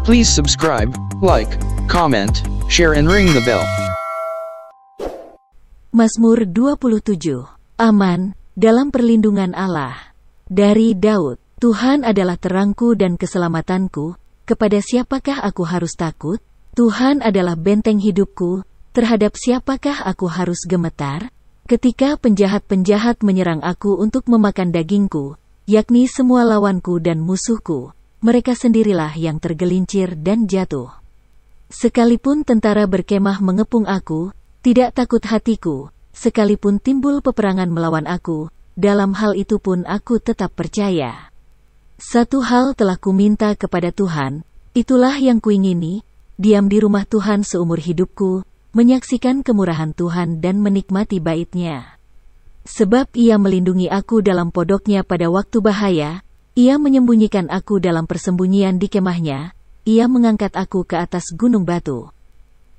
Please subscribe, like, comment, share and ring the bell. Mazmur 27. Aman, dalam perlindungan Allah. Dari Daud. Tuhan adalah terangku dan keselamatanku, kepada siapakah aku harus takut? Tuhan adalah benteng hidupku, terhadap siapakah aku harus gemetar? Ketika penjahat-penjahat menyerang aku untuk memakan dagingku, yakni semua lawanku dan musuhku, mereka sendirilah yang tergelincir dan jatuh. Sekalipun tentara berkemah mengepung aku, tidak takut hatiku, sekalipun timbul peperangan melawan aku, dalam hal itu pun aku tetap percaya. Satu hal telah kuminta kepada Tuhan, itulah yang kuingini, diam di rumah Tuhan seumur hidupku, menyaksikan kemurahan Tuhan dan menikmati bait-Nya. Sebab Ia melindungi aku dalam podoknya pada waktu bahaya, Ia menyembunyikan aku dalam persembunyian di kemah-Nya, Ia mengangkat aku ke atas gunung batu.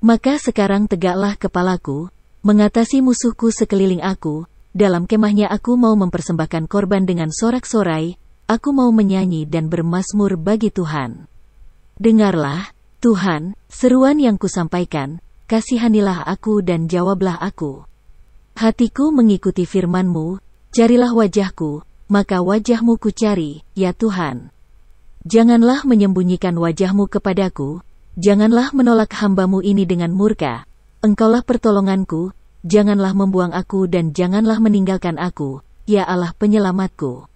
Maka sekarang tegaklah kepalaku, mengatasi musuhku sekeliling aku, dalam kemah-Nya aku mau mempersembahkan korban dengan sorak-sorai, aku mau menyanyi dan bermazmur bagi Tuhan. Dengarlah, Tuhan, seruan yang kusampaikan, kasihanilah aku dan jawablah aku. Hatiku mengikuti firman-Mu, carilah wajah-Ku, maka wajah-Mu kucari, ya Tuhan. Janganlah menyembunyikan wajah-Mu kepadaku, janganlah menolak hamba-Mu ini dengan murka. Engkaulah pertolonganku, janganlah membuang aku dan janganlah meninggalkan aku, ya Allah penyelamatku.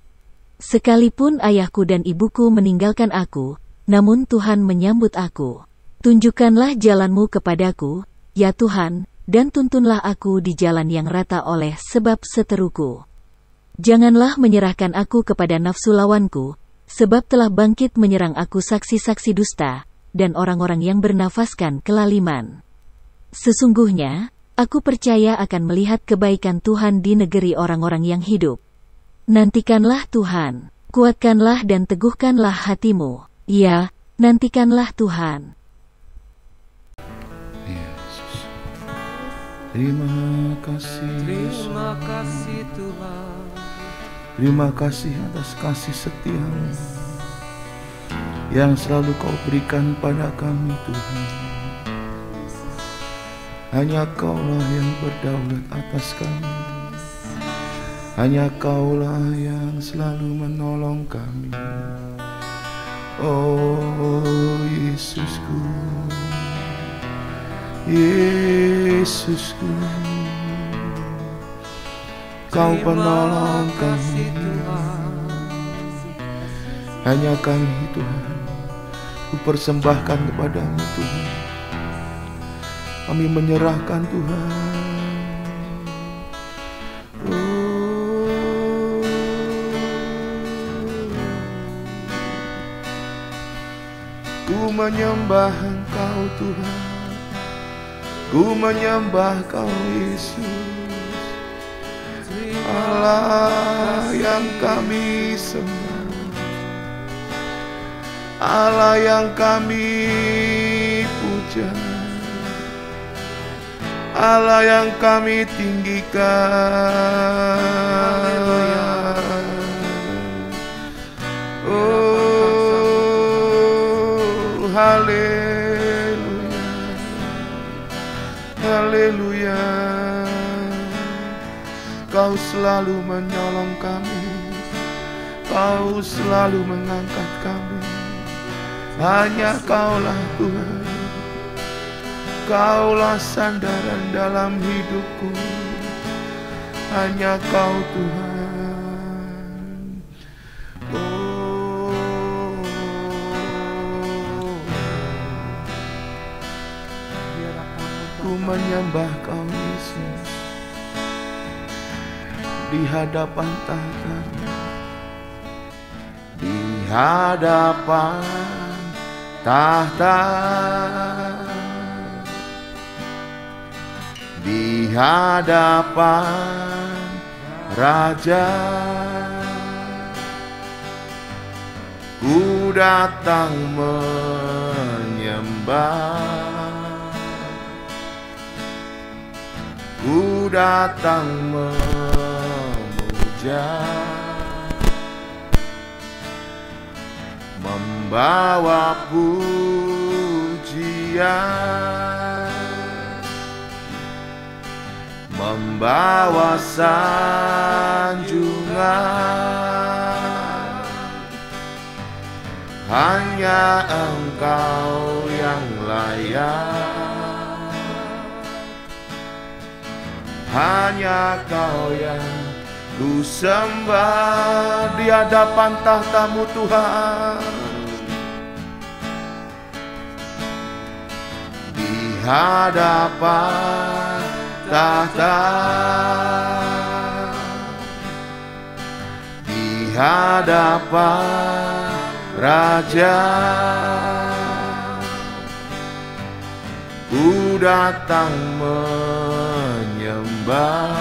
Sekalipun ayahku dan ibuku meninggalkan aku, namun Tuhan menyambut aku. Tunjukkanlah jalan-Mu kepadaku, ya Tuhan, dan tuntunlah aku di jalan yang rata oleh sebab seteruku. Janganlah menyerahkan aku kepada nafsu lawanku, sebab telah bangkit menyerang aku saksi-saksi dusta, dan orang-orang yang bernafaskan kelaliman. Sesungguhnya, aku percaya akan melihat kebaikan Tuhan di negeri orang-orang yang hidup. Nantikanlah Tuhan, kuatkanlah dan teguhkanlah hatimu. Ya, nantikanlah Tuhan. Yesus. Terima kasih Yesus. Terima kasih Tuhan. Terima kasih atas kasih setia-Mu yang selalu Kau berikan pada kami Tuhan. Hanya Kaulah yang berdaulat atas kami. Hanya Kaulah yang selalu menolong kami. Oh Yesusku, Yesusku, Kau penolong kami. Hanya kami Tuhan, ku persembahkan kepadamu Tuhan. Kami menyerahkan Tuhan. Ku menyembah Engkau Tuhan, ku menyembah Kau Yesus, Allah yang kami sembah, Allah yang kami puja, Allah yang kami tinggikan. Haleluya, haleluya. Kau selalu menolong kami, Kau selalu mengangkat kami. Hanya Kaulah Tuhan, Kaulah sandaran dalam hidupku. Hanya Kau Tuhan. Ku menyembah Kau Yesus di hadapan tahta-Mu, di hadapan tahta, di hadapan Raja. Ku datang menyembah, ku datang memuja, membawa pujian, membawa sanjungan. Hanya Engkau yang layak, hanya Kau yang ku sembah di hadapan tahta-Mu Tuhan, di hadapan tahta, di hadapan Raja. Ku datang menyembah,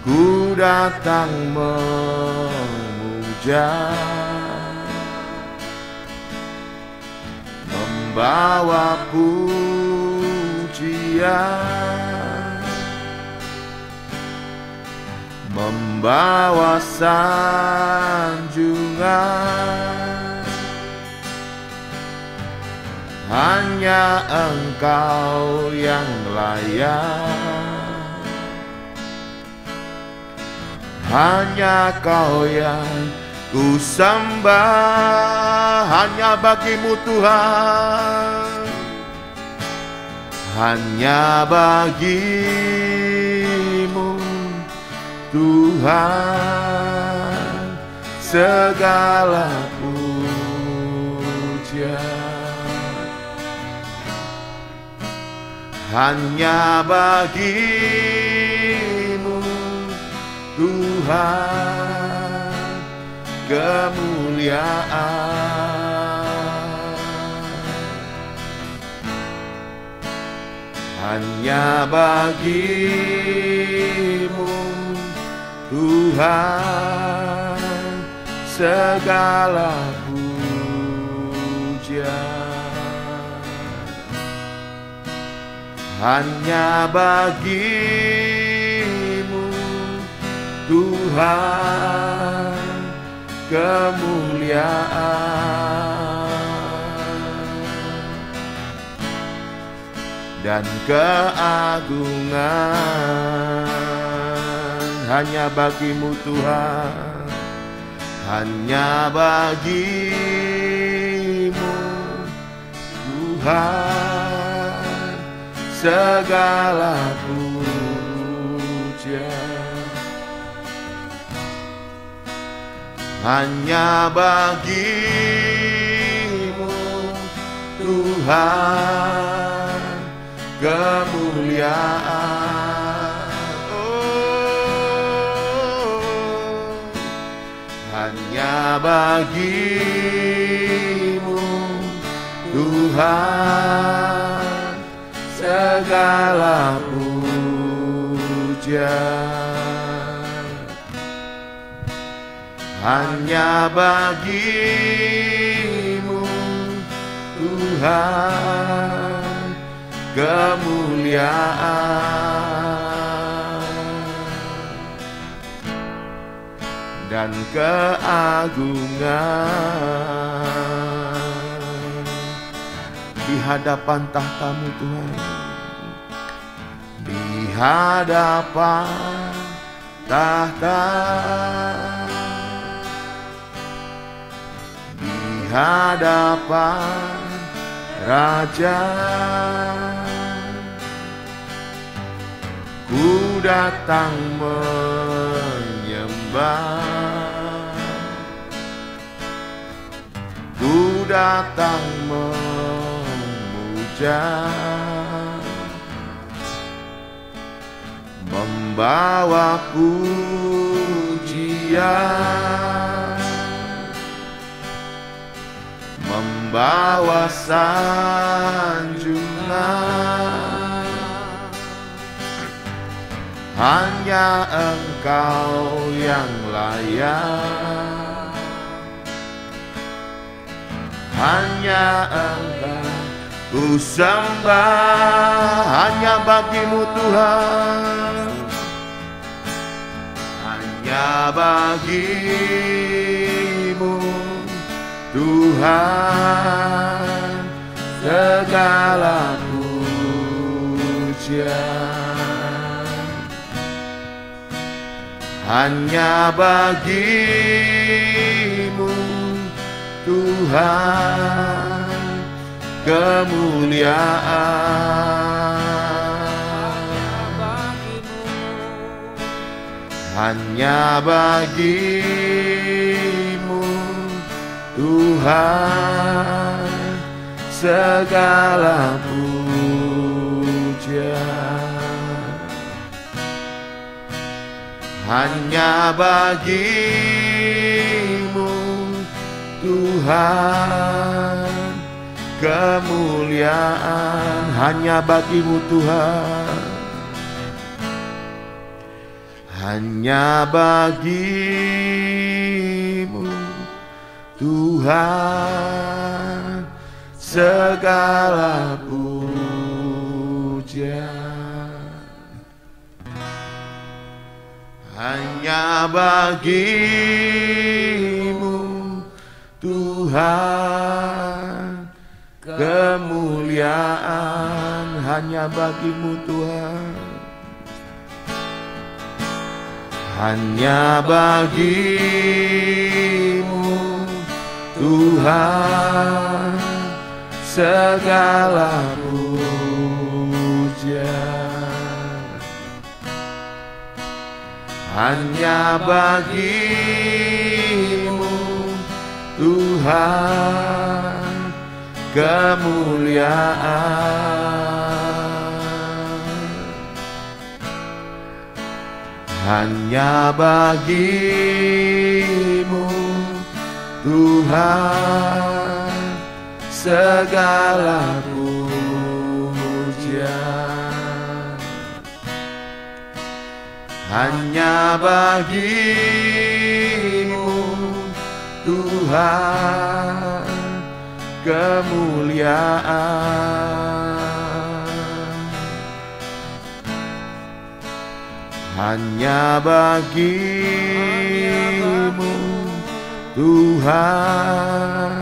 ku datang memuja, membawa pujian, membawa sanjungan. Hanya Engkau yang layak, hanya Kau yang ku sembah. Hanya bagi-Mu Tuhan, hanya bagi-Mu Tuhan, segala pujian. Hanya bagi-Mu Tuhan, kemuliaan. Hanya bagi-Mu Tuhan, segala pujian. Hanya bagi-Mu Tuhan, kemuliaan dan keagungan. Hanya bagi-Mu Tuhan, hanya bagi-Mu Tuhan, segala pujian. Hanya bagi-Mu Tuhan, kemuliaan. Oh, hanya bagi-Mu Tuhan, segala pujian. Hanya bagi-Mu Tuhan, kemuliaan dan keagungan di hadapan tahta-Mu Tuhan, di hadapan tahta, di hadapan Raja. Ku datang menyembah, ku datang memuja, membawa pujian, membawa sanjungan. Hanya Engkau yang layak, hanya Engkau ku sembah. Hanya bagi-Mu Tuhan, hanya bagimu Tuhan segala pujian, hanya bagimu Tuhan kemuliaan, hanya bagimu Tuhan segala pujian, hanya bagimu Tuhan kemuliaan, hanya bagimu Tuhan, hanya bagimu Tuhan segala pujian, hanya bagimu Tuhan kemuliaan, hanya bagimu Tuhan, hanya bagimu Tuhan segala pujian, hanya bagimu Tuhan kemuliaan, hanya bagimu Tuhan segala pujian, hanya bagimu Tuhan kemuliaan, hanya bagimu Tuhan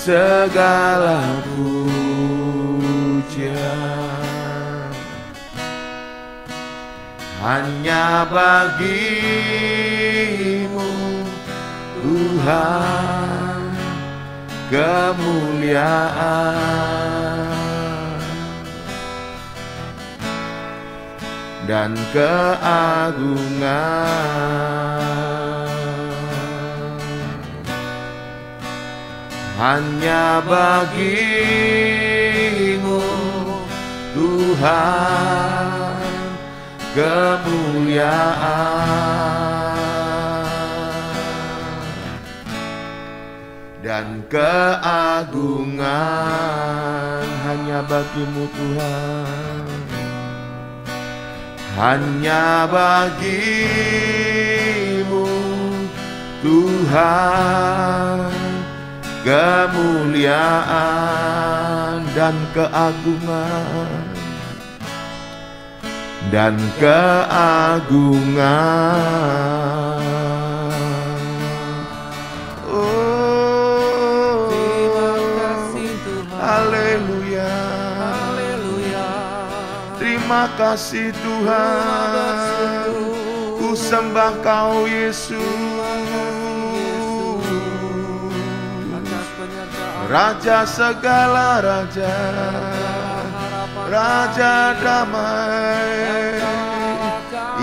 segala pujian, hanya bagimu Tuhan kemuliaan dan keagungan, hanya bagimu Tuhan kemuliaan dan keagungan, hanya bagimu Tuhan, hanya bagimu Tuhan kemuliaan dan keagungan dan keagungan. Oh, terima kasih Tuhan. haleluya, Haleluya. terima kasih Tuhan, ku sembah Kau Yesus, Raja segala raja, Raja damai,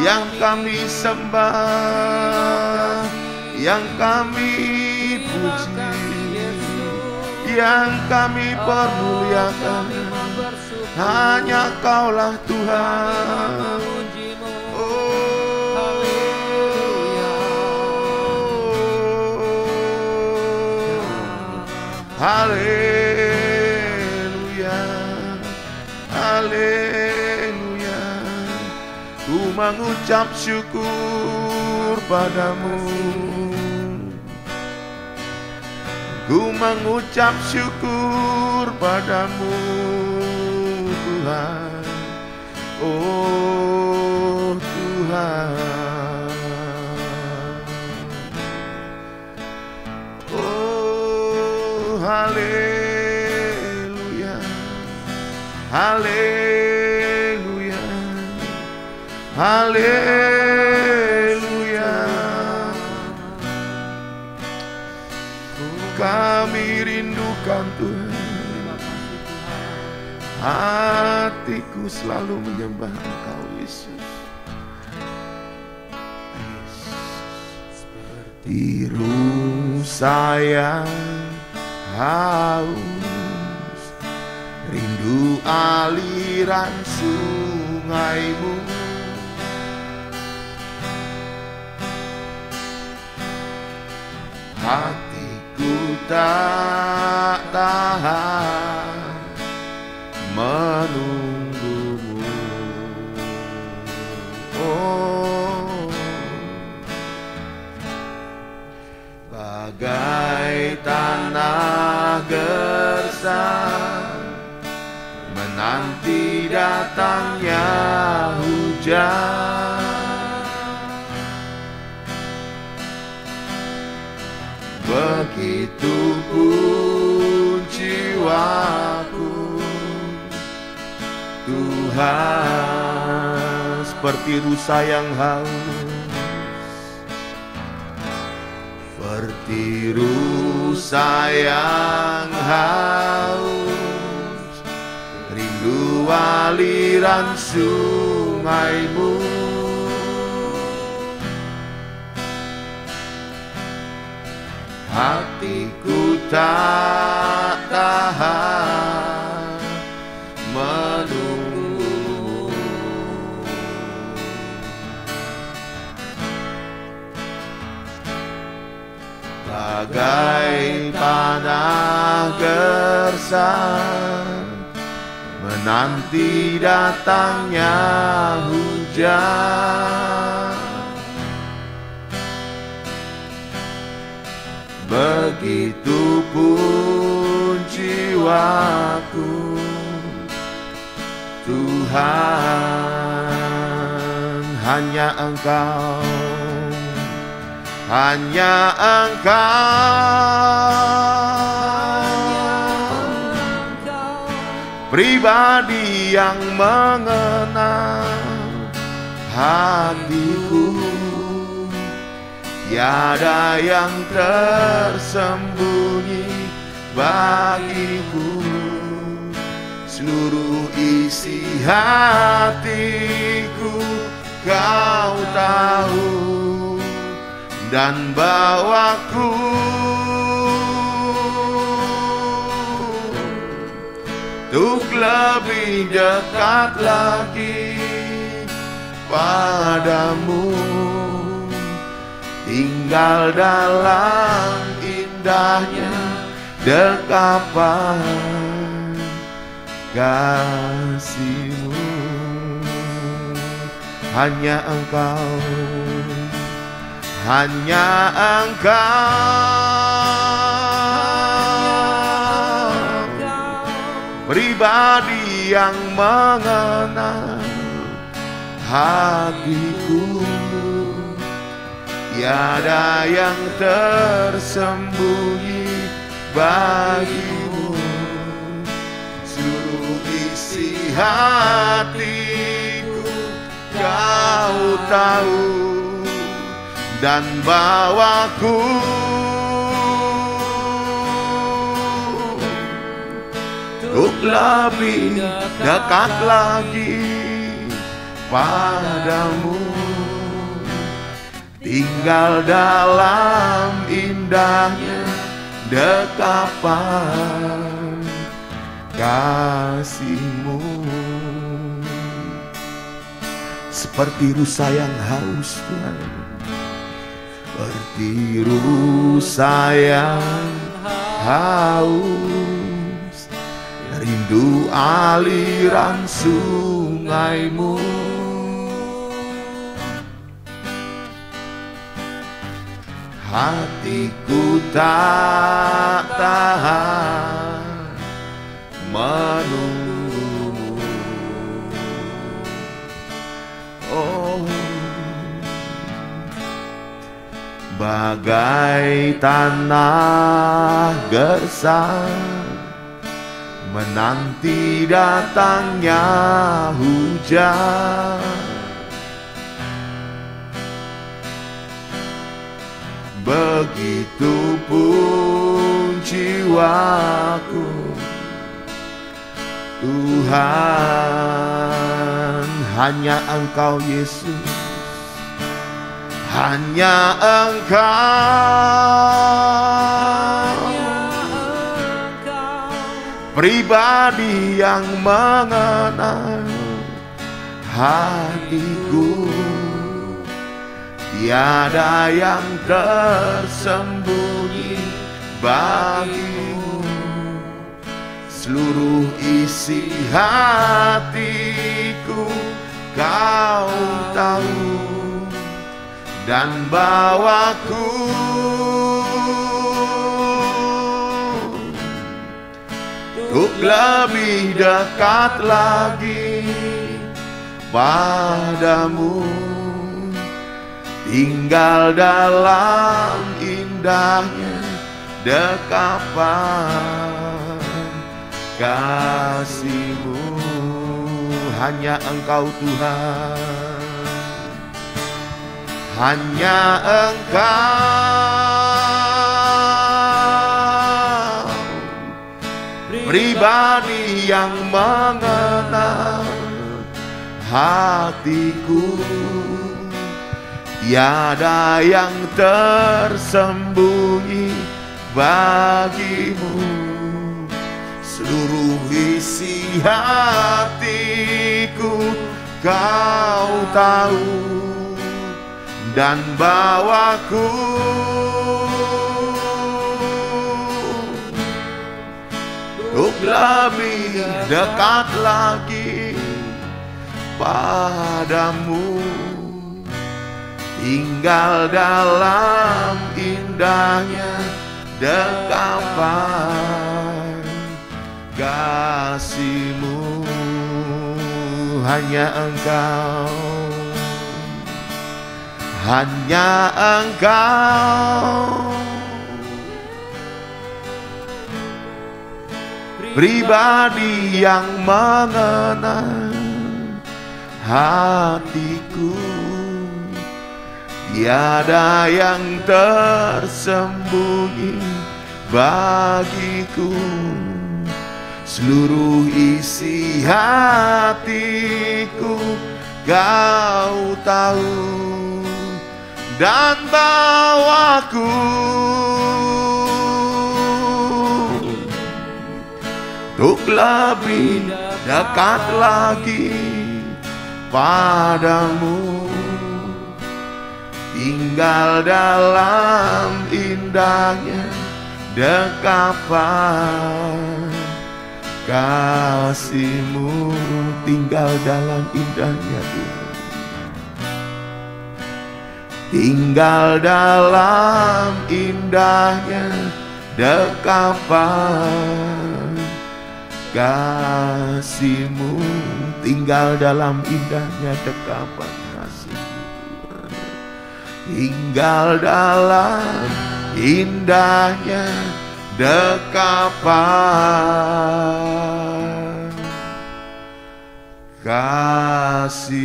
yang kami sembah, yang kami puji, yang kami permuliakan, hanya Kaulah Tuhan. Haleluya, haleluya, ku mengucap syukur padamu, ku mengucap syukur padamu Tuhan, oh Tuhan. Haleluya, haleluya, haleluya. Kami rindukan Tuhan, hatiku selalu menyembah Engkau Yesus. Biru sayang haus, rindu aliran sungaimu. Hatiku tak tahan menunggumu. Oh, bagai tanah gersang menanti datangnya hujan. Begitupun jiwaku, Tuhan, seperti rusa yang haus, seperti rusa yang haus, rindu aliran sungaimu. Hatiku tak tahan menunggumu. Bagai tanah gersang menanti datangnya hujan. Begitupun jiwaku, Tuhan, hanya Engkau, hanya Engkau, pribadi yang mengenal hatiku. Tiada yang tersembunyi bagiku, seluruh isi hatiku Kau tahu, dan bawaku untuk lebih dekat lagi padamu. Tinggal dalam indahnya dekapan kasih-Mu. Hanya Engkau, hanya Engkau, pribadi yang mengenal hatiku. Tiada yang tersembunyi bagimu, seluruh isi hatiku Kau tahu, dan bawaku untuk lebih dekat lagi padamu. Tinggal dalam indahnya dekapan kasih-Mu. Seperti rusa yang haus, Tuhan, seperti rusa yang haus, rindu aliran sungaimu. Hatiku tak tahan menunggumu. Oh, bagai tanah gersang menanti datangnya hujan. Begitupun jiwaku, Tuhan, hanya Engkau Yesus, hanya Engkau, pribadi yang mengenal hatiku. Tiada yang tersembunyi bagimu, seluruh isi hatiku Kau tahu, dan bawaku untuk lebih dekat lagi padamu, tinggal dalam indahnya dekapan kasih-Mu. Hanya Engkau Tuhan, hanya Engkau, pribadi yang mengenal hatiku. Tiada yang tersembunyi bagimu, seluruh isi hatiku Kau tahu, dan bawaku untuk lebih dekat lagi padamu, tinggal dalam indahnya dekapan kasih-Mu. Hanya Engkau, hanya Engkau, pribadi yang mengenal hatiku. Tiada yang tersembunyi bagiku, seluruh isi hatiku Kau tahu, dan bawaku untuk lebih dekat lagi padamu, tinggal dalam indahnya dekapan kasih-Mu, tinggal dalam indahnya Tuhan, tinggal dalam indahnya dekapan kasih-Mu, tinggal dalam indahnya dekapan kasih-Mu, tinggal dalam indahnya dekapan kasih-Mu.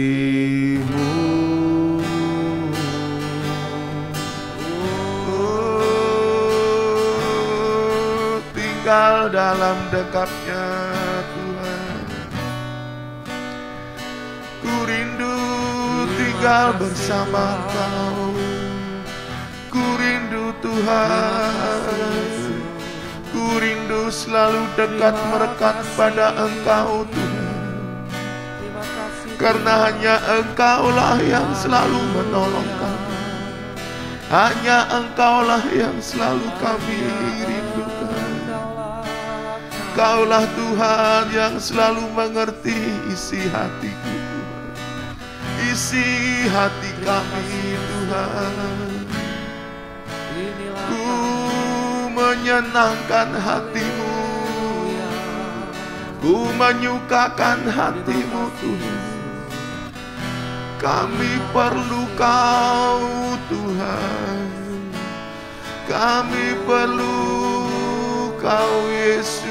Tinggal dalam dekatnya Tuhan, ku rindu tinggal bersama Engkau, ku rindu Tuhan, ku rindu selalu dekat merekat pada Engkau Tuhan, karena hanya Engkaulah yang selalu menolong kami, hanya Engkaulah yang selalu kami rindukan. Engkaulah Tuhan yang selalu mengerti isi hatiku Tuhan, isi hati kami Tuhan. Ku menyenangkan hati-Mu, ku menyukakan hati-Mu Tuhan. Kami perlu Kau Tuhan, Kami perlu Kau Yesus,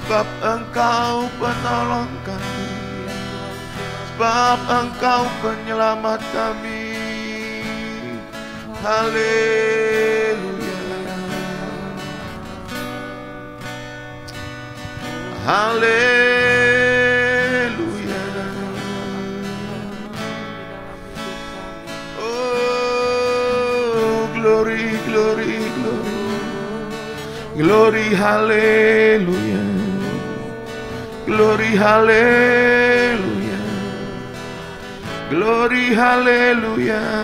sebab Engkau penolong kami, sebab Engkau penyelamat kami. Haleluya, haleluya. Oh, glory, glory, glory, glory, haleluya, glory, haleluya, glory, haleluya.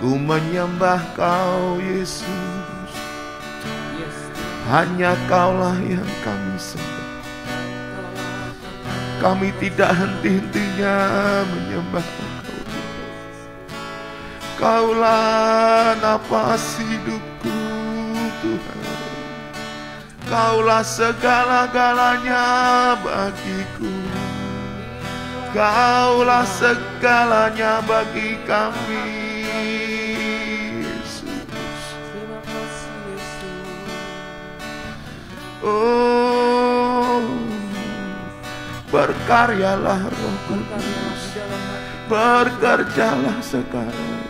Ku menyembah Kau Yesus, hanya Kaulah yang kami sembah. Kami tidak henti-hentinya menyembah Engkau. Kaulah napas hidupku Tuhan, Kaulah segala-galanya bagiku, Kaulah segalanya bagi kami Yesus. Oh, berkaryalah Roh Kudus, bekerjalah sekarang.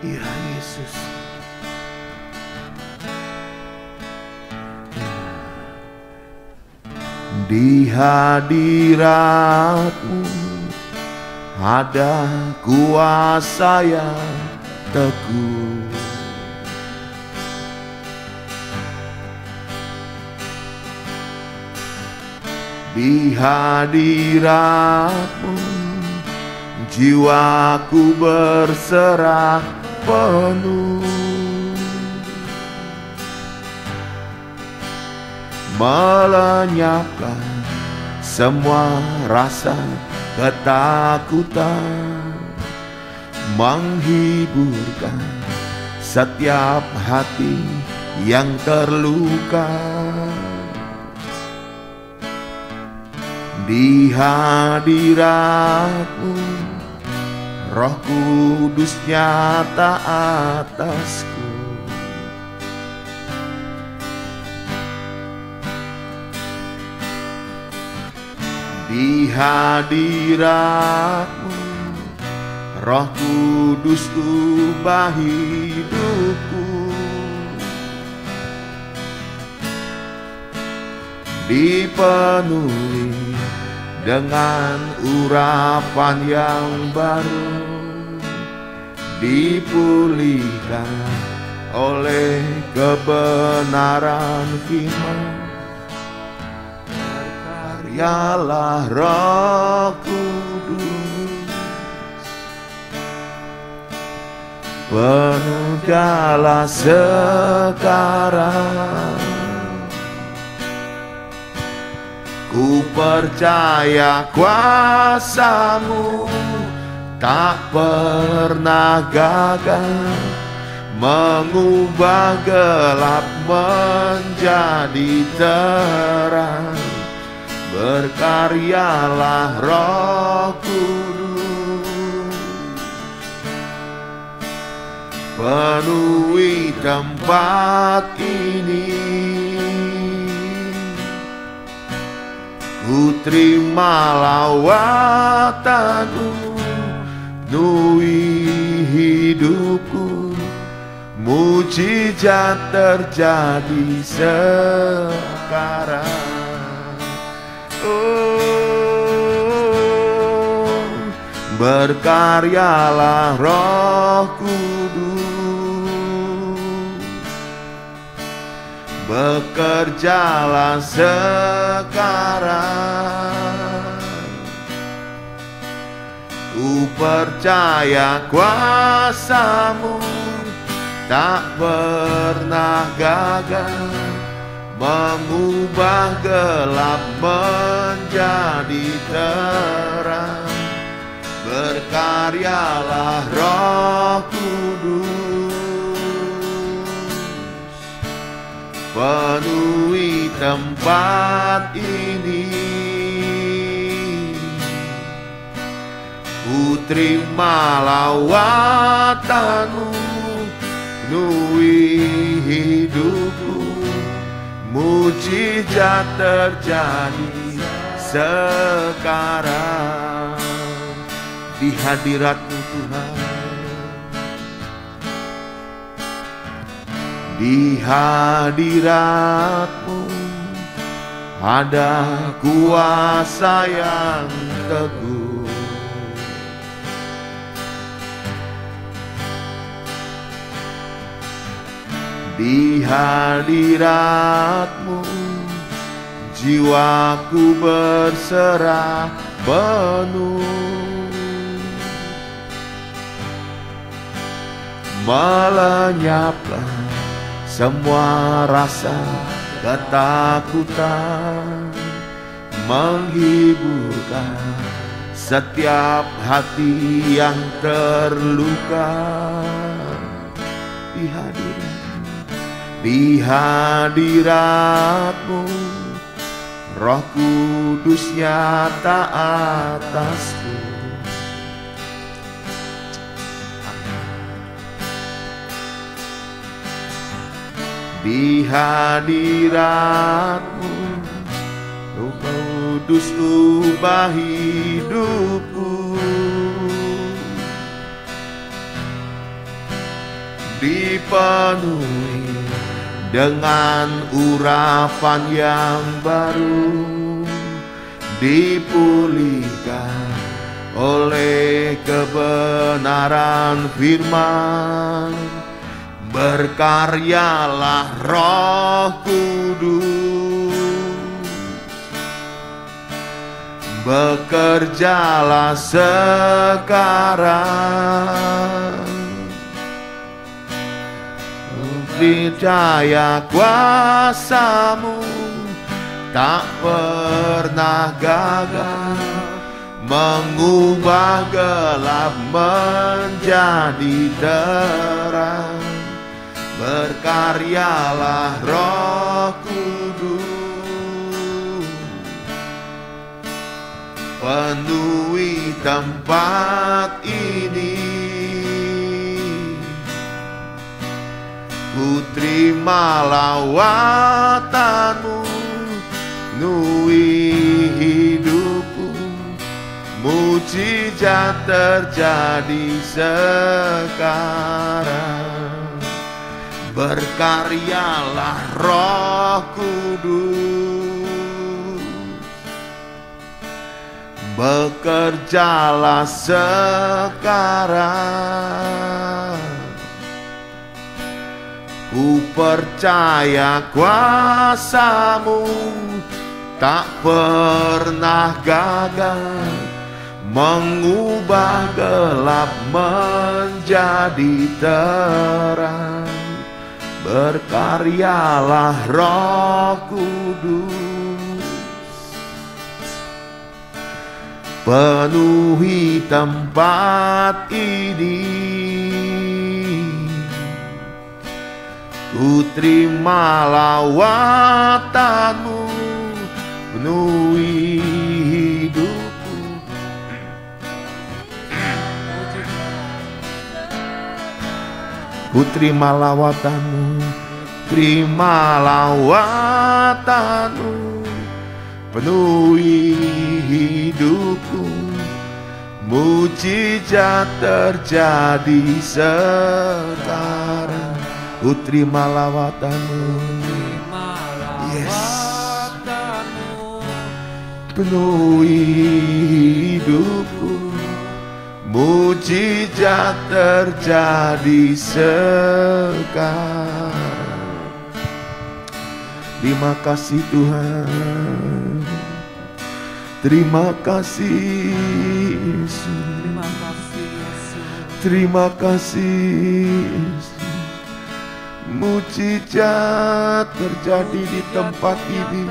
Ya Yesus, di hadirat-Mu ada kuasa yang teguh. Di hadirat-Mu jiwaku berserah penuh, melenyapkan semua rasa ketakutan, menghiburkan setiap hati yang terluka. Di hadirat-Mu Roh Kudus nyata atasku. Di hadirat-Mu Roh Kudus ubah hidupku. Dipenuhi dengan urapan yang baru, dipulihkan oleh kebenaran firman. Karyalah Roh Kudus, penuhkanlah sekarang. Ku percaya kuasa-Mu tak pernah gagal, mengubah gelap menjadi terang. Berkaryalah Roh Kudus, penuhi tempat ini. Ku terima lawatan-Mu, penuhi hidupku. Mujizat terjadi sekarang. Oh, berkaryalah Roh Kudus, bekerjalah sekarang. Ku percaya kuasa-Mu tak pernah gagal, mengubah gelap menjadi terang. Berkat Berkaryalah Roh Kudus, penuhi tempat ini. Ku terima lawatanmu, penuhi hidupku. Mujizat terjadi sekarang di hadirat-Mu Tuhan. Di hadirat-Mu ada kuasa yang teguh. Di hadirat-Mu jiwaku berserah penuh, melenyaplah semua rasa ketakutan, menghiburkan setiap hati yang terluka. Di hadirat-Mu Roh Kudus nyata atasku. Di hadirat-Mu Roh Kudus ubah hidupku. Dipenuhi dengan urapan yang baru, dipulihkan oleh kebenaran firman. Berkaryalah Roh Kudus, bekerjalah sekarang. Percaya kuasa-Mu tak pernah gagal, mengubah gelap menjadi terang. Berkaryalah Roh Kudus, penuhi tempat ini. Ku terima lawatanmu, penuhi hidupku. Mujizat terjadi sekarang. Berkaryalah Roh Kudus, bekerjalah sekarang. Ku percaya kuasa-Mu tak pernah gagal, mengubah gelap menjadi terang. Berkaryalah Roh Kudus, penuhi tempat ini. Ku terima lawatanmu, penuhi hidupku. Ku terima lawatanmu, terima lawatanmu, penuhi hidupku. Mujizat terjadi sekarang. Ku terima lawatanmu, yes, penuhi hidupku. Mujizat terjadi sekarang. Terima kasih Tuhan, terima kasih Yesus, terima kasih Yesus. Mujizat terjadi di tempat ini.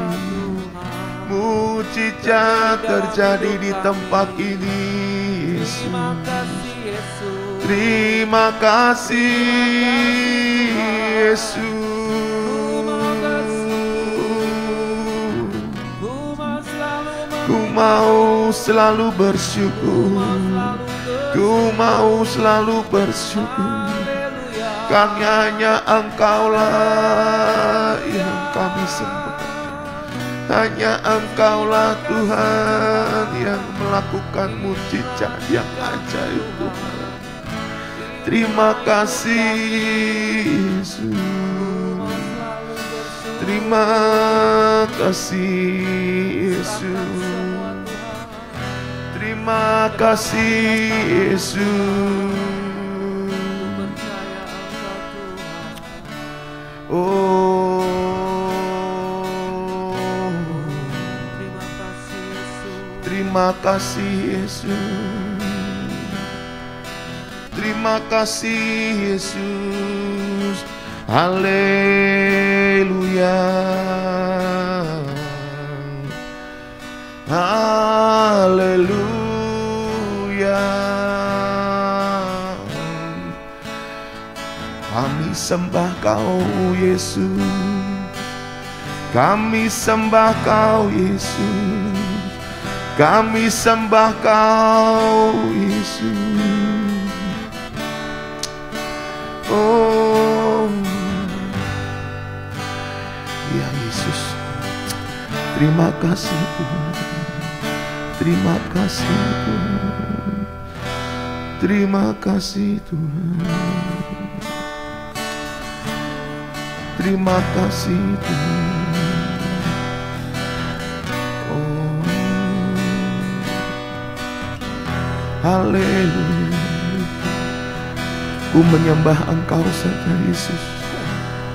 mujizat terjadi di tempat ini, Yesus. Terima kasih, Yesus. Ku mau selalu bersyukur, ku mau selalu bersyukur, karena hanya Engkaulah yang kami sembah. Hanya Engkaulah Tuhan yang melakukan mujizat yang ajaib, Tuhan. Terima kasih, Yesus. Terima kasih, Yesus. Terima kasih, Yesus. Oh, terima kasih, Yesus. Terima kasih, Yesus. Haleluya. Haleluya. Kami sembah Kau, Yesus. Kami sembah Kau, Yesus. Kami sembah Kau, Yesus. Oh, ya Yesus. Terima kasih, Tuhan. Terima kasih, Tuhan. Terima kasih, Tuhan. Terima kasih, Tuhan. Oh, haleluya. Ku menyembah Engkau saja, Yesus.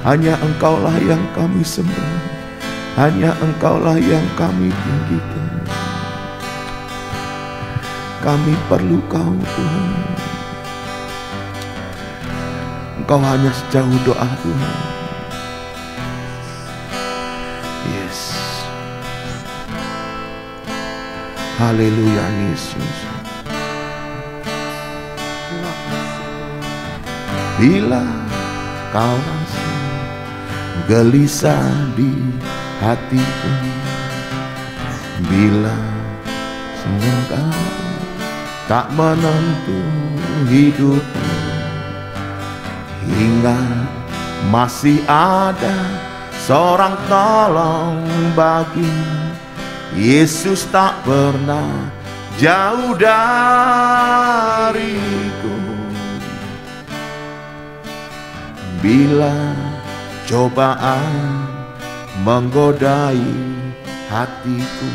Hanya Engkaulah yang kami sembah. Hanya Engkaulah yang kami tinggikan. Kami perlu Kau, Tuhan. Engkau hanya sejauh doa, Tuhan. Yes. Haleluya, Yesus. Bila kau rasa gelisah di hatiku, bila senang kau tak menentu hidupku, ingat masih ada seorang tolong bagimu. Yesus tak pernah jauh dariku. Bila cobaan menggodai hatiku,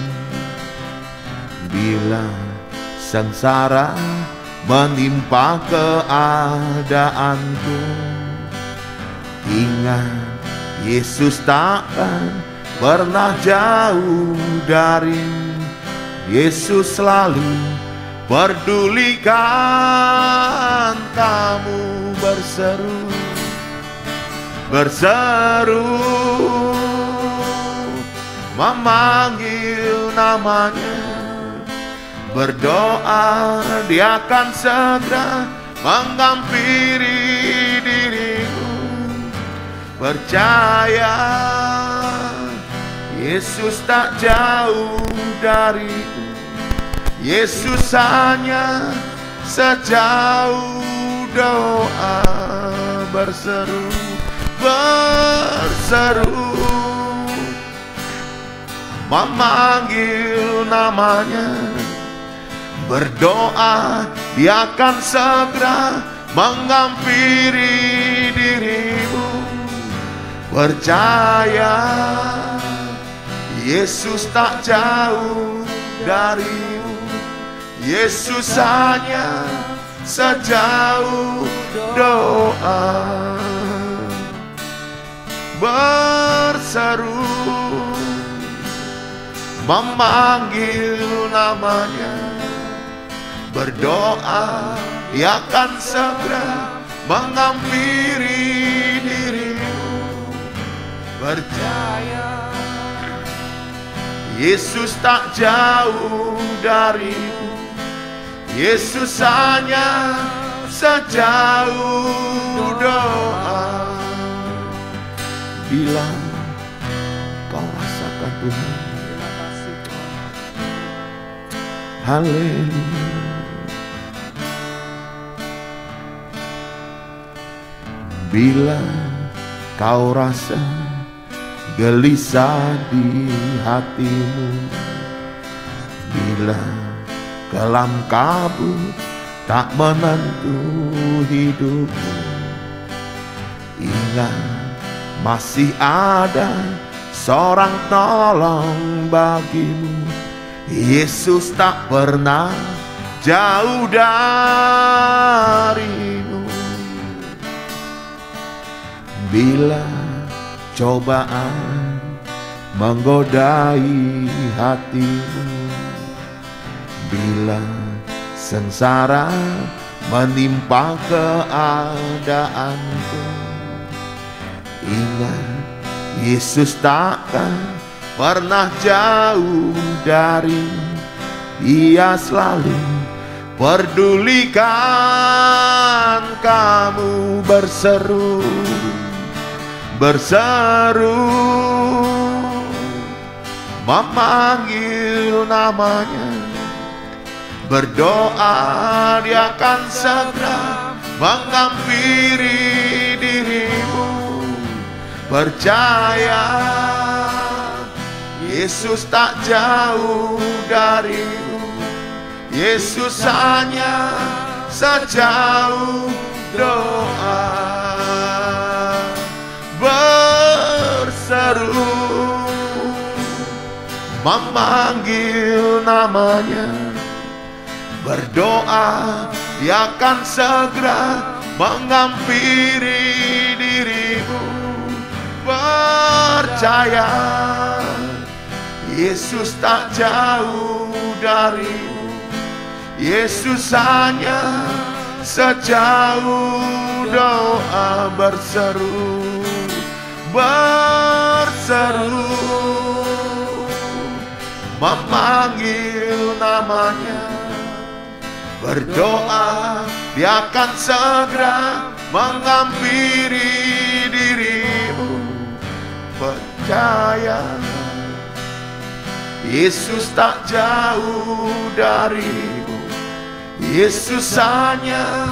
bila sengsara menimpa keadaanku, ingat Yesus takkan pernah jauh darimu. Yesus selalu pedulikan kamu, berseru memanggil namanya, berdoa Dia akan segera menghampiri dirimu. Percaya Yesus tak jauh darimu. Yesus hanya sejauh doa, berseru memanggil namanya, berdoa Dia akan segera menghampiri dirimu. Percaya Yesus tak jauh darimu. Yesus hanya sejauh doa, berseru memanggil namanya, berdoa Dia akan segera menghampiri dirimu. Percaya Yesus tak jauh darimu. Yesus hanya sejauh doa. Bila kau rasakan Tuhan, haleluya. Bila kau rasa gelisah di hatimu, bila kelam kabut tak menentu hidupmu, ingat masih ada seorang tolong bagimu. Yesus tak pernah jauh darimu. Bila cobaan menggodai hatimu, bila sengsara menimpa keadaanku, ingat Yesus takkan pernah jauh darimu. Ia selalu pedulikan kamu, berseru memanggil namanya, berdoa Dia akan segera menghampiri dirimu. Percaya Yesus tak jauh darimu. Yesus hanya sejauh doa. Berseru memanggil namanya, berdoa Dia akan segera menghampiri dirimu. Percaya Yesus tak jauh darimu. Yesus hanya sejauh doa. Berseru memanggil namanya, berdoa Dia akan segera menghampiri dirimu. Percaya Yesus tak jauh darimu. Yesus hanya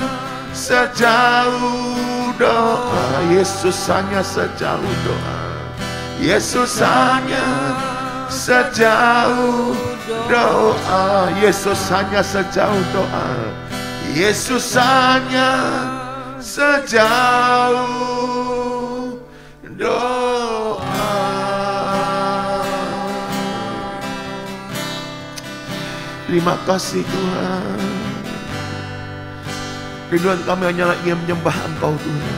sejauh doa. Yesus hanya sejauh doa. Yesus hanya sejauh doa. Yesus hanya sejauh doa. Yesus hanya sejauh doa. Terima kasih Tuhan. Rinduan kami hanyalah ingin menyembah Engkau Tuhan.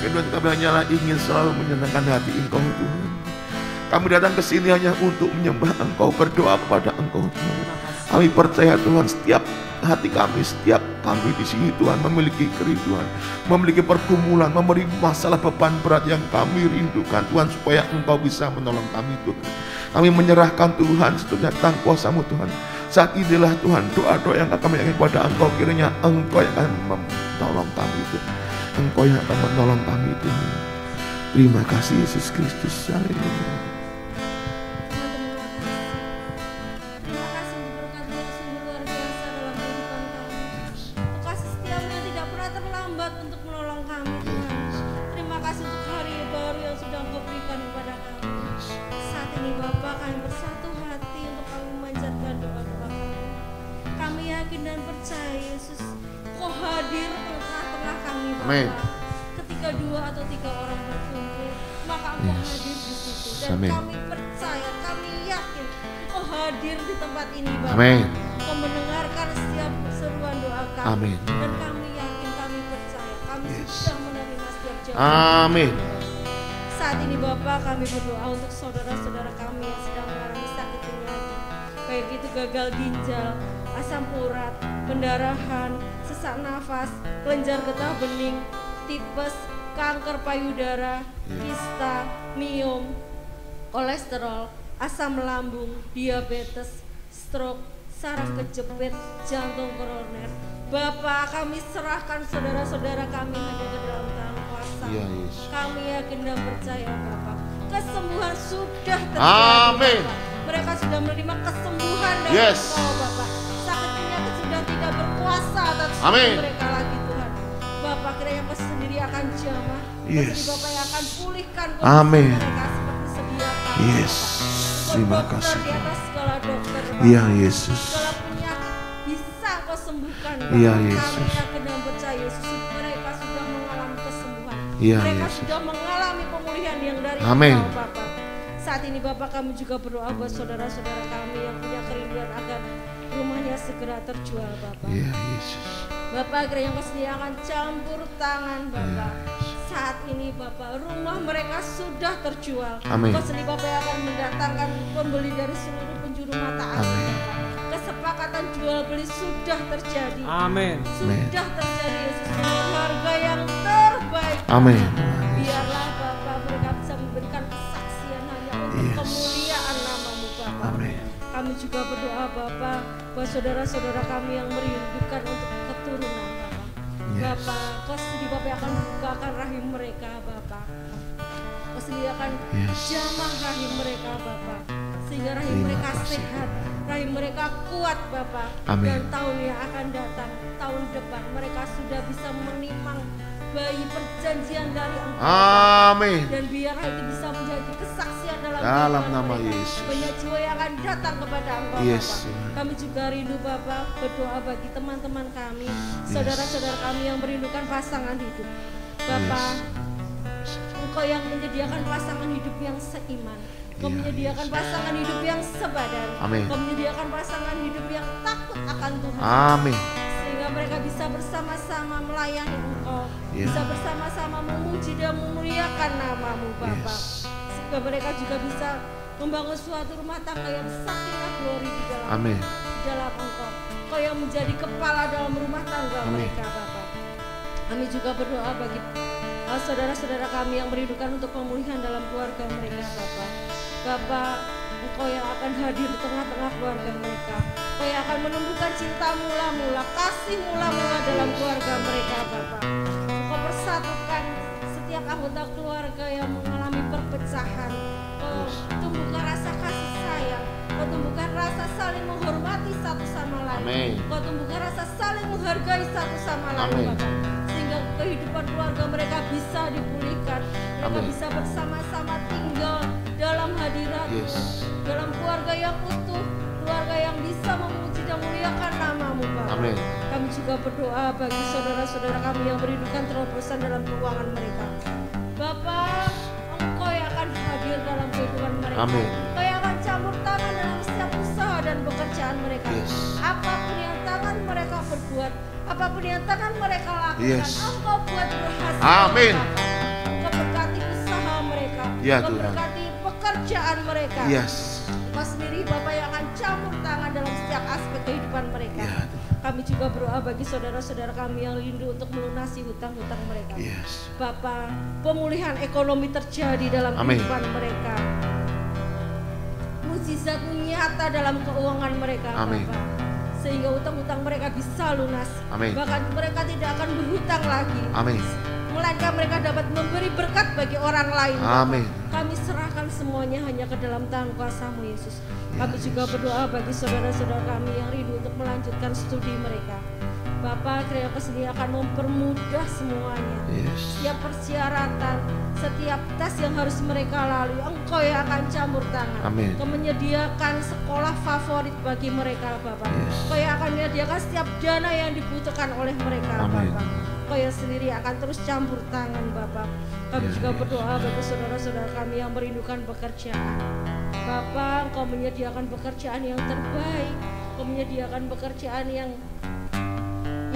Rinduan kami hanyalah ingin selalu menyenangkan hati Engkau Tuhan. Kami datang ke sini hanya untuk menyembah Engkau, berdoa kepada Engkau Tuhan. Kami percaya Tuhan, setiap hati kami, setiap kami di sini Tuhan memiliki kerinduan, memiliki pergumulan, memiliki masalah beban berat yang kami rindukan Tuhan, supaya Engkau bisa menolong kami Tuhan. Kami menyerahkan Tuhan setuju datang kuasa-Mu Tuhan. Saat inilah Tuhan, doa-doa yang kami yakin kepada Engkau, kiranya Engkau yang akan menolong kami Tuhan. Engkau yang akan menolong kami Tuhan. Terima kasih Yesus Kristus. Haleluya. Amin. Ketika 2 atau 3 orang berkumpul, maka Engkau hadir di situ. Dan Amin. kami percaya, kami yakin Engkau hadir di tempat ini, Bapak. Amin. Engkau mendengarkan setiap seruan doa kami. Amin. Dan kami yakin, kami percaya, kami sudah menerima setiap jawaban. Amin. Saat ini Bapak, kami berdoa untuk saudara-saudara kami yang sedang mengalami sakit penyakit, baik itu gagal ginjal, asam urat, pendarahan, sesak nafas, kelenjar getah bening, tipes, kanker payudara, kista, miom, kolesterol, asam lambung, diabetes, stroke, saraf kejepit, jantung koroner. Bapak, kami serahkan saudara-saudara kami hanya ke dalam tangan kuasa. Ya, Yesus. Kami yakin dan percaya Bapak, kesembuhan sudah terjadi. Amin. Bapak. Mereka sudah menerima kesembuhan dari Yes. Engkau Bapak. Sakit penyakit sudah tidak berkuasa atas Amin. mereka lagi Tuhan. Bapak, kiranya Engkau sendiri akan jamah. Yes. Jadi Bapak yang akan pulihkan Amin. kondisi mereka seperti sedia kala, Yes. Bapak. Terima Engkau dokter kasih. di atas segala dokter Bapak. Ya, Yesus. Segala penyakit bisa Engkau sembuhkan Bapak. Ya, Yesus. Kami yakin dan percaya Yesus, mereka sudah mengalami kesembuhan. Ya, Mereka Yesus. sudah mengalami pemulihan yang dari Amin. Engkau Bapak. Saat ini Bapak, kami juga berdoa buat saudara-saudara kami yang punya kerinduan agar rumahnya segera terjual Bapak. Ya, Yesus. Bapak, kiranya Engkau sendiri akan campur tangan Bapak. Saat ini Bapak, rumah mereka sudah terjual. Amin. Engkau sendiri Bapak yang akan mendatangkan pembeli dari seluruh penjuru mata asing Amin. Bapak. Kesepakatan jual beli sudah terjadi. Amin. Sudah terjadi Yesus dengan harga yang terbaik. Amin. Biarlah Bapak mereka bisa memberikan kesaksian hanya untuk Yes. kemuliaan nama-Mu Bapak. Amin. Kami juga berdoa Bapak buat saudara-saudara kami yang merindukan untuk keturunan Bapak. Yes. Bapak, Kau sendiri Bapak yang akan bukakan rahim mereka Bapak. Kau sendiri akan Yes. jamah rahim mereka Bapak. Sehingga rahim Terima mereka kasih. sehat, rahim mereka kuat Bapak. Amin. Dan tahun yang akan datang, tahun depan mereka sudah bisa menimang bayi perjanjian dari Engkau Bapak. Amin. Dan biarlah itu bisa menjadi kesaksian dalam Dalam kehidupan nama mereka. Yesus. Banyak jiwa yang akan datang kepada Engkau Yes. Bapak. Kami juga rindu Bapak berdoa bagi teman-teman kami, saudara-saudara kami yang merindukan pasangan hidup. Bapak, Engkau yang menyediakan pasangan hidup yang seiman. Engkau Ya, menyediakan pasangan hidup yang sebadan. Amin. Engkau menyediakan pasangan hidup yang takut akan Tuhan. Amin. Sehingga mereka bisa bersama-sama melayani Engkau, Ya. bisa bersama-sama memuji dan memuliakan nama-Mu Bapak. Yes. Sehingga mereka juga bisa membangun suatu rumah tangga yang sakinah glory di dalam Amin. Engkau. Engkau yang menjadi kepala dalam rumah tangga Amin. mereka Bapak. Kami juga berdoa bagi saudara-saudara kami yang merindukan untuk pemulihan dalam keluarga mereka Bapak. Bapak, Engkau yang akan hadir di tengah-tengah keluarga mereka. Engkau yang akan menumbuhkan cinta mula-mula, kasih mula-mula dalam keluarga mereka Bapak. Engkau persatukan setiap anggota keluarga yang mengalami perpecahan. Engkau tumbuhkan rasa kasih sayang. Engkau tumbuhkan rasa saling menghormati satu sama lain. Amin. Engkau tumbuhkan rasa saling menghargai satu sama lain Amin. Bapak. Sehingga kehidupan keluarga mereka bisa dipulihkan. Mereka Amin. bisa bersama-sama tinggal dalam hadirat, Yes. dalam keluarga yang utuh, keluarga yang bisa memuji dan memuliakan nama-Mu Bapak. Amin. Kami juga berdoa bagi saudara-saudara kami yang merindukan terobosan dalam keuangan mereka. Bapak, Engkau yang akan hadir dalam kehidupan mereka. Amin. Engkau yang akan campur tangan dalam setiap usaha dan pekerjaan mereka. Yes. Apapun yang tangan mereka berbuat, apapun yang tangan mereka lakukan, Yes. Engkau buat berhasil. Amin. Bapak. Engkau berkati usaha mereka. Ya, Engkau Tuhan. berkati pekerjaan mereka. Yes. Engkau sendiri Bapak yang akan campur tangan dalam setiap aspek kehidupan mereka. Ya, Tuhan. Kami juga berdoa bagi saudara-saudara kami yang rindu untuk melunasi hutang-hutang mereka. Yes. Bapak, pemulihan ekonomi terjadi dalam Amin. kehidupan mereka. Mukjizat nyata dalam keuangan mereka, Amin. Bapak. Sehingga hutang-hutang mereka bisa lunas. Amin. Bahkan mereka tidak akan berhutang lagi. Amin. Melainkan mereka dapat memberi berkat bagi orang lain. Bapak. Amin. Kami serahkan semuanya hanya ke dalam tangan kuasa-Mu Yesus. Kami juga berdoa bagi saudara-saudara kami yang rindu untuk melanjutkan studi mereka. Bapak, kiranya Kau sendiri akan mempermudah semuanya. Yes. Setiap persyaratan, setiap tes yang harus mereka lalui, Engkau yang akan campur tangan. Amin. Engkau menyediakan sekolah favorit bagi mereka, Bapak. Yes. Engkau yang akan menyediakan setiap dana yang dibutuhkan oleh mereka, Amin. Bapak. Engkau yang sendiri akan terus campur tangan, Bapak. Kami Ya, juga Yesus. berdoa bagi saudara-saudara kami yang merindukan pekerjaan. Bapak, Engkau menyediakan pekerjaan yang terbaik. Engkau menyediakan pekerjaan yang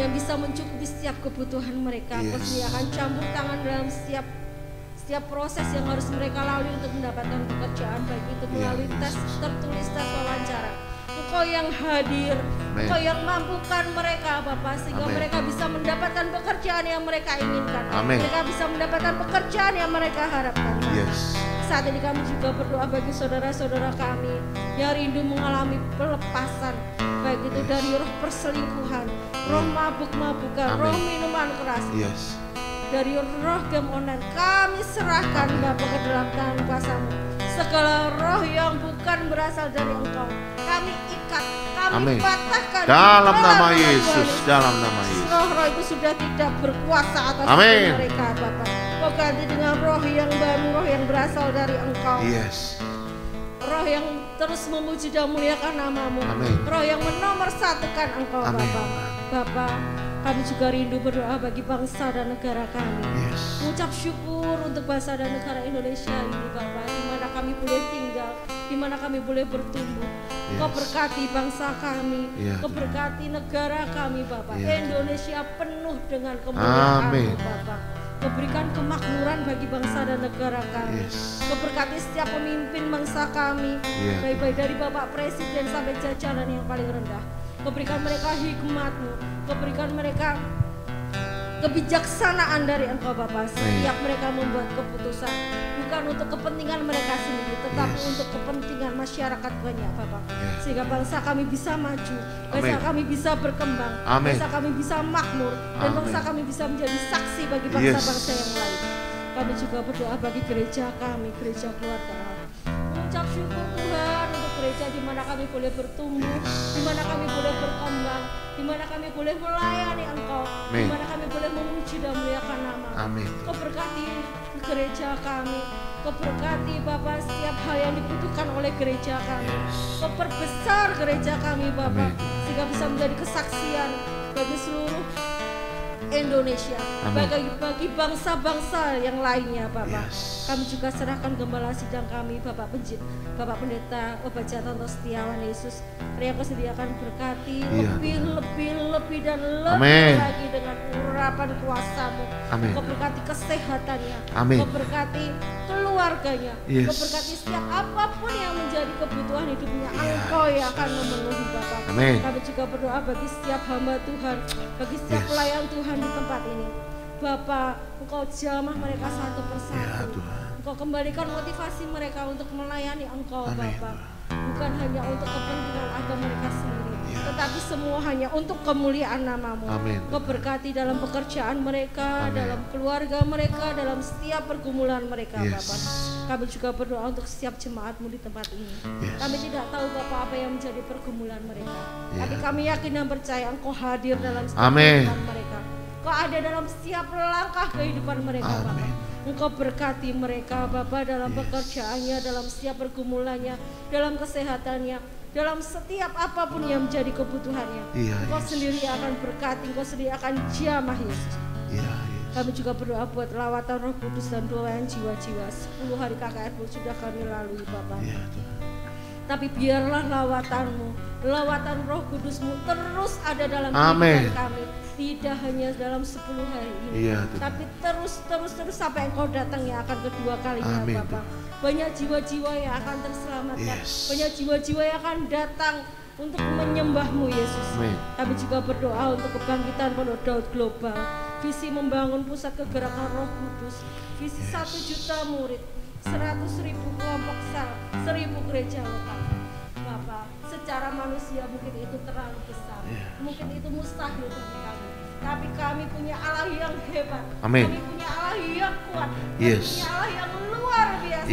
bisa mencukupi setiap kebutuhan mereka. Engkau Yes. sendiri akan campur tangan dalam setiap proses yang harus mereka lalui untuk mendapatkan pekerjaan, baik itu melalui Ya, tes Yesus. tertulis, tes wawancara. Engkau yang hadir, Amin. Engkau yang mampukan mereka Bapak, sehingga Amin. mereka bisa mendapatkan pekerjaan yang mereka inginkan. Amin. Mereka bisa mendapatkan pekerjaan yang mereka harapkan, Bapak. Yes. Saat ini kami juga berdoa bagi saudara-saudara kami yang rindu mengalami pelepasan, baik itu dari roh perselingkuhan, roh mabuk-mabukan, roh minuman keras, dari roh game online. Kami serahkan Bapa ke dalam tangan kuasa-Mu. Segala roh yang bukan berasal dari Engkau, kami ikat, kami patahkan dalam nama Yesus, dalam nama Yesus. Roh-roh itu sudah tidak berkuasa atas mereka, Bapak. Kau ganti dengan roh yang baru, roh yang berasal dari Engkau. Roh yang terus memuji dan muliakan nama-Mu. Roh yang menomorsatukan Engkau, Bapak. Bapak, kami juga rindu berdoa bagi bangsa dan negara kami. Mengucap syukur untuk bangsa dan negara Indonesia ini, Bapak, di mana kami boleh tinggal, di mana kami boleh bertumbuh. Kau berkati bangsa kami, Kau berkati negara kami, Bapak. Indonesia penuh dengan kemuliaan-Mu, Bapak. Kau berikan kemakmuran bagi bangsa dan negara kami. Kau berkati setiap pemimpin bangsa kami, baik-baik dari Bapak Presiden sampai jajaran yang paling rendah. Kau berikan mereka hikmat-Mu, Kau berikan mereka kebijaksanaan dari Engkau, Bapak. Setiap mereka membuat keputusan bukan untuk kepentingan mereka sendiri, tetapi untuk kepentingan masyarakat banyak, Bapak. Sehingga bangsa kami bisa maju, bangsa kami bisa berkembang, bangsa kami bisa makmur, dan bangsa kami bisa menjadi saksi bagi bangsa-bangsa yang lain. Kami juga berdoa bagi gereja kami, gereja keluarga Allah. Mengucap syukur Tuhan untuk gereja di mana kami boleh bertumbuh, di mana kami boleh berkembang, di mana kami boleh melayani Engkau, di mana kami boleh memuji dan memuliakan nama-Mu. Kau berkati gereja kami, Kau berkati Bapak setiap hal yang dibutuhkan oleh gereja kami. Kau perbesar gereja kami, Bapak, sehingga bisa menjadi kesaksian bagi seluruh Indonesia, bagi bangsa-bangsa yang lainnya, Bapak. Kami juga serahkan gembala sidang kami, Bapak Pendeta Obajatanto Setiawan Yesus. Yang Kau sediakan berkati lebih dan lebih lagi dengan urapan kuasa-Mu. Kau berkati kesehatannya, Kau berkati keluarganya, Kau berkati setiap apapun yang menjadi kebutuhan hidupnya. Engkau yang akan memenuhi, Bapak. Kami juga berdoa bagi setiap hamba Tuhan, bagi setiap pelayan Tuhan di tempat ini. Bapak, Engkau jamah mereka satu persatu. Engkau kembalikan motivasi mereka untuk melayani Engkau, Bapak. Bukan hanya untuk kepentingan agama mereka sendiri, tetapi semua hanya untuk kemuliaan nama-Mu. Kau berkati dalam pekerjaan mereka, dalam keluarga mereka, dalam setiap pergumulan mereka, Bapak. Kami juga berdoa untuk setiap jemaat-Mu di tempat ini. Kami tidak tahu, Bapak, apa yang menjadi pergumulan mereka, tapi kami yakin dan percaya Engkau hadir dalam setiap kehidupan mereka. Kau ada dalam setiap langkah kehidupan mereka, Bapak. Engkau berkati mereka, Bapak, dalam pekerjaannya, dalam setiap pergumulannya, dalam kesehatannya, dalam setiap apapun yang menjadi kebutuhannya. Engkau sendiri akan berkati, Engkau sendiri akan jamah, Yesus. Kami juga berdoa buat lawatan Roh Kudus dan doain jiwa-jiwa. 10 hari KKR sudah kami lalui, Bapak. Tapi biarlah lawatan-Mu, lawatan Roh Kudus-Mu terus ada dalam kehidupan kami. Tidak hanya dalam 10 hari ini, tapi terus sampai Engkau datang yang akan kedua kalinya, Bapak. Banyak jiwa-jiwa yang akan terselamatkan, banyak jiwa-jiwa yang akan datang untuk menyembah-Mu, Yesus. Kami juga berdoa untuk kebangkitan Pondok Daud Global, visi membangun pusat kegerakan Roh Kudus, visi 1 juta murid, 100.000 kelompok sel, 1.000 gereja lokal. Bapak, secara manusia mungkin itu terlalu besar, mungkin itu mustahil bagi kami. Tapi kami punya Allah yang hebat, kami punya Allah yang kuat, kami punya Allah yang luar biasa.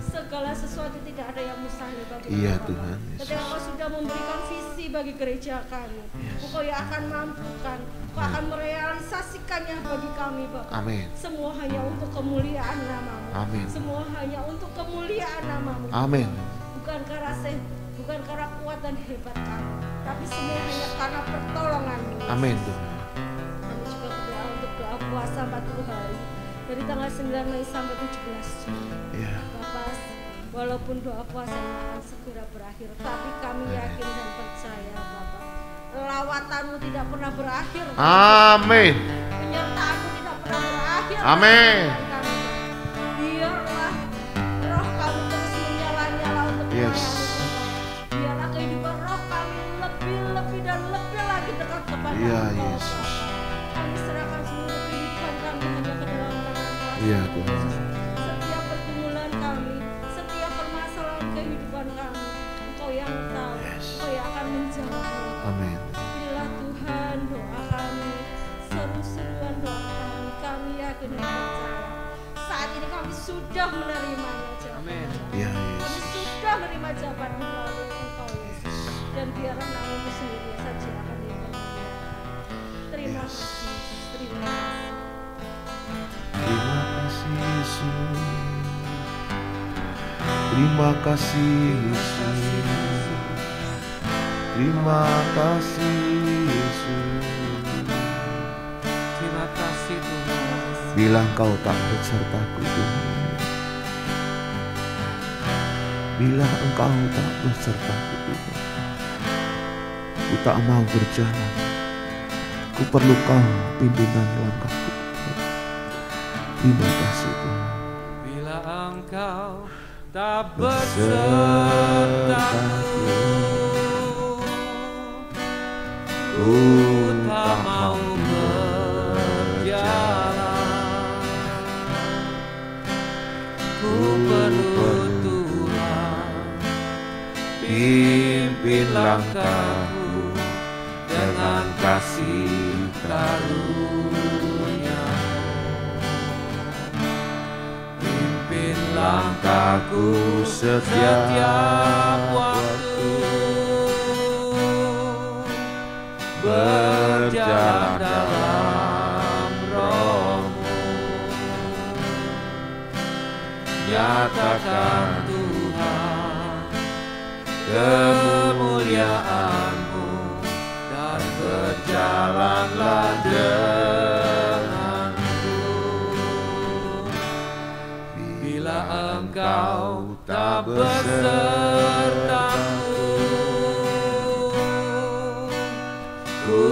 Segala sesuatu tidak ada yang mustahil bagi Tuhan. Ketika Kau sudah memberikan visi bagi gereja kami, Engkau yang akan mampukan, Kau akan merealisasikannya bagi kami, Bapak. Semua hanya untuk kemuliaan nama-Mu. Semua hanya untuk kemuliaan nama-Mu. Bukan karena kuat dan hebat kami, tapi semua hanya karena pertolongan-Mu. Kami juga berdoa untuk doa puasa 40 hari dari tanggal 9 Mei sampai 17 Juni. Bapak, walaupun doa puasa ini akan segera berakhir, tapi kami yakin dan percaya, Bapak, lawatan-Mu tidak pernah berakhir. Penyertaan-Mu tidak pernah berakhir. Biarlah roh kami terus menyala-nyala untuk melayani. Biarlah kehidupan roh kami lebih dan lebih lagi dekat kepada Engkau. Kami serahkan seluruh kehidupan kami hanya ke dalam tangan Tuhan Yesus. Setiap pergumulan kami seru-seruan doa kami yakin dan percaya. Saat ini kami sudah menerimanya Tuhan. Amin. Ya Kami Yesus. sudah menerima jawaban Engkau Yesus. Dan biarlah nama-Mu sendiri saja akan dimuliakan. Terima kasih. Terima kasih. Terima kasih Yesus. Terima kasih Yesus. Terima kasih Yesus. Terima kasih Tuhan. Bila Engkau tak besertaku Tuhan, bila Engkau tak besertaku Tuhan, ku tak mau berjalan. Ku perlu Kau pimpinan langkahku Tuhan. Terima kasih Tuhan. Bila Engkau tak besertaku, ku tak mau berjalan. Ku perlu Tuhan, pimpin langkahku dengan kasih karunia. Pimpin langkahku setiap waktu, berjalan dalam Roh-Mu. Nyatakan Tuhan kemuliaan-Mu dan berjalanlah denganku. Bila Engkau tak besertaku, ku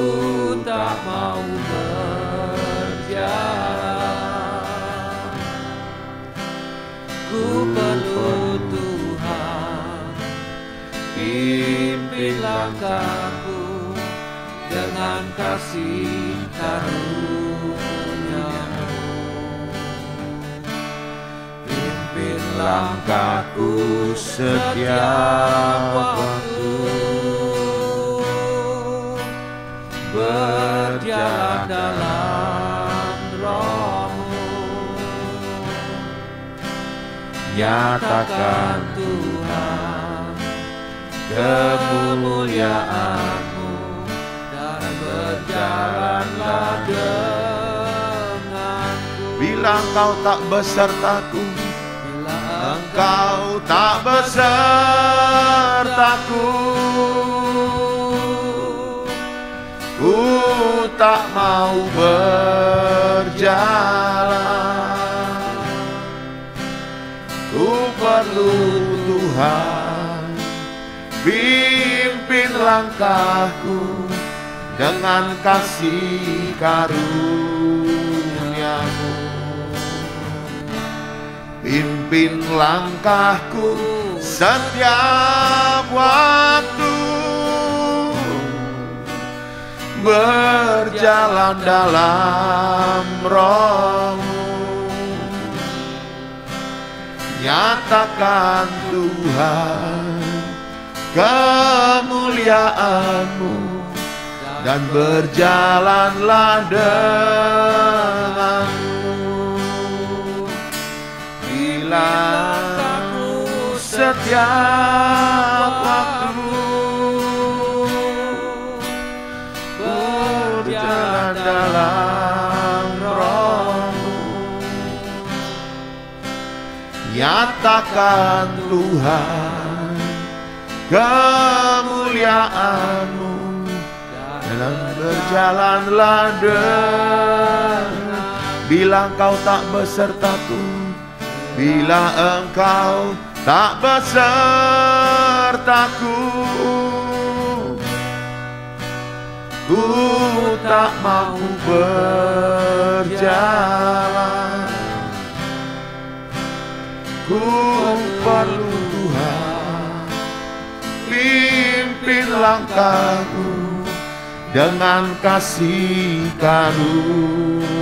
tak mau berjalan. Ku perlu Tuhan, pimpin langkahku dengan kasih karunia-Mu. Pimpin langkahku setiap waktu, berjalan dalam Roh-Mu. Nyatakan Tuhan kemuliaan-Mu dan berjalanlah denganku. Bila Engkau tak besertaku, Bila Engkau tak besertaku, ku tak mau berjalan. Ku perlu Tuhan, pimpin langkahku dengan kasih karunia-Mu. Pimpin langkahku setiap waktu, berjalan dalam Roh-Mu. Nyatakan Tuhan kemuliaan-Mu dan berjalanlah denganmu. Bila aku setiap waktu berjalan dalam Roh-Mu. Nyatakan Tuhan kemuliaan-Mu dan berjalanlah dengan. Bila Engkau tak besertaku, bila Engkau tak besertaku, ku tak mau berjalan. Ku perlu Tuhan, pimpin langkahku dengan kasih karunia-Mu.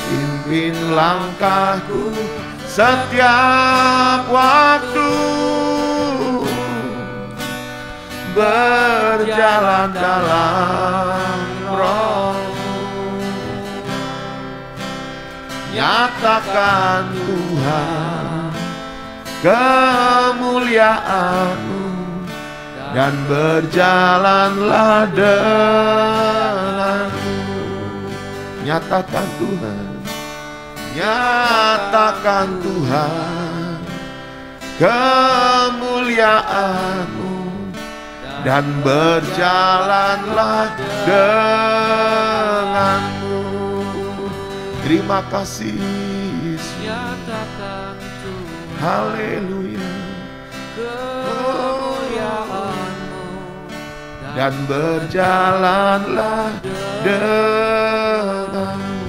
Pimpin langkahku setiap waktu, berjalan dalam Roh-Mu. Nyatakan Tuhan kemuliaan-Mu, dan berjalanlah denganmu. Nyatakan Tuhan, nyatakan Tuhan kemuliaan-Mu, dan berjalanlah denganmu. Terima kasih Yesus. Nyatakan Tuhan Haleluya. kemuliaan-Mu, Dan berjalanlah denganmu.